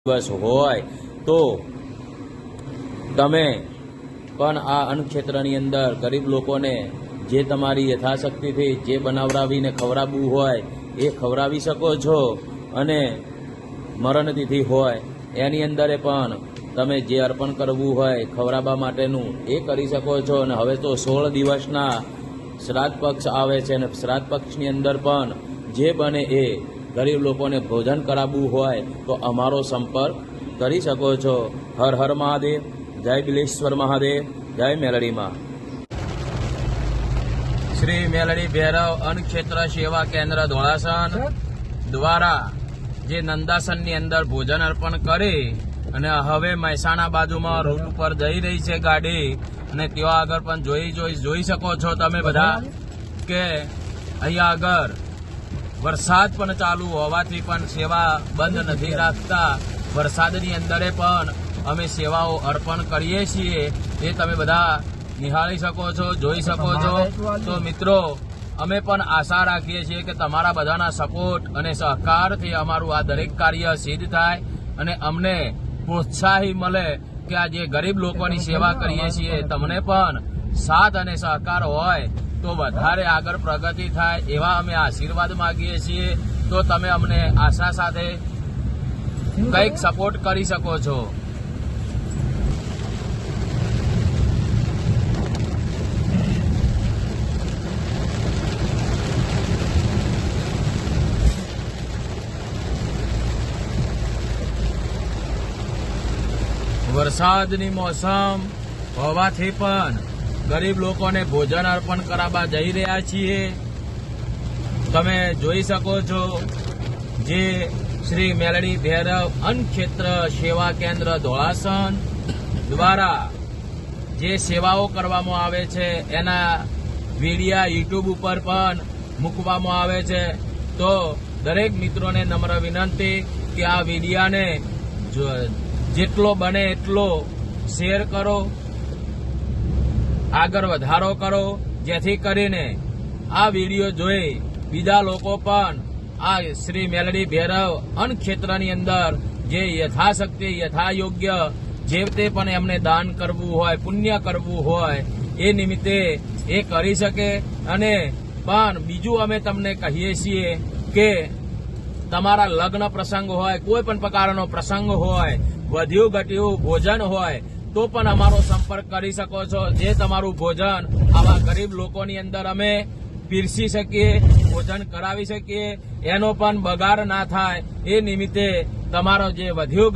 દિવસ હોય તો તમે પણ આ અન્નક્ષેત્રની અંદર ગરીબ લોકોને જે તમારી યથાશક્તિથી જે બનાવરાવીને ખવડાવવું હોય એ ખવડાવી શકો છો અને મરણતિથિ હોય એની અંદર પણ તમે જે અર્પણ કરવું હોય ખવડાવવા માટેનું એ કરી શકો છો. અને હવે તો 16 દિવસના શ્રાદ્ધ પક્ષ આવે છે અને શ્રાદ્ધ પક્ષની અંદર પણ જે બને એ ગરીબ લોકોને ભોજન કરાવવું હોય તો અમારો સંપર્ક કરી શકો છો. હર હર મહાદેવ, જય બિલેશ્વર મહાદેવ, જય મેલડીમાં. શ્રી મેલડી ભૈરવ અન્નક્ષેત્ર સેવા કેન્દ્ર ધોળાસન દ્વારા જે નંદાસનની અંદર ભોજન અર્પણ કરી અને હવે મહેસાણા બાજુમાં રૂટ ઉપર જઈ રહી છે ગાડી અને ત્યાં આગળ પણ જોઈ શકો છો તમે બધા કે અહીંયા આગળ વરસાદ પણ ચાલુ હોવાથી પણ સેવા બંધ નથી રાખતા. વરસાદની અંદર પણ અમે સેવાઓ અર્પણ કરીએ છીએ એ તમે બધા નિહાળી શકો છો, જોઈ શકો છો. તો મિત્રો, અમે પણ આશા રાખીએ છીએ કે તમારા બધાના સપોર્ટ અને સહકારથી અમારું આ દરેક કાર્ય સિદ્ધ થાય અને અમને પ્રોત્સાહી મળે કે આ જે ગરીબ લોકોની સેવા કરીએ છીએ તમને પણ સાથ અને સહકાર હોય તો વધારે આગળ પ્રગતિ થાય એવા અમે આશીર્વાદ માગીએ છીએ. તો તમે અમને આશા સાથે કંઈક સપોર્ટ કરી શકો છો. વરસાદની મોસમ હોવાથી પણ ગરીબ લોકોને ભોજન અર્પણ કરાવવા જઈ રહ્યા છીએ. તમે જોઈ શકો છો જે શ્રી મેલડી ભૈરવ અન્નક્ષેત્ર સેવા કેન્દ્ર ધોળાસન દ્વારા જે સેવાઓ કરવામાં આવે છે એના વિડીયા યુટ્યુબ ઉપર પણ મૂકવામાં આવે છે. તો દરેક મિત્રોને નમ્ર વિનંતી કે આ વિડીયાને જેટલો બને એટલો શેર કરો, આગળ વધારો કરો, જેથી કરીને આ વિડીયો જોઈ બીજા લોકો પણ આ શ્રી મેલડી ભૈરવ અન્નક્ષેત્રની અંદર જે યથાશક્તિ યથાયોગ્ય જે તે પણ એમને દાન કરવું હોય, પુણ્ય કરવું હોય એ નિમિત્તે એ કરી શકે. અને પણ બીજું અમે તમને કહીએ છીએ કે તમારા લગ્ન પ્રસંગ હોય, કોઈ પણ પ્રકારનો પ્રસંગ હોય, વધ્યું ઘટ્યું ભોજન હોય તો પણ અમારો સંપર્ક કરી શકો છો. જે તમારું ભોજન આવા ગરીબ લોકોની અંદર અમે પીરસી શકીએ, ભોજન કરાવી શકીએ, એનો પણ બગાડ ના થાય એ નિમિત્તે તમારો જે વધ્યું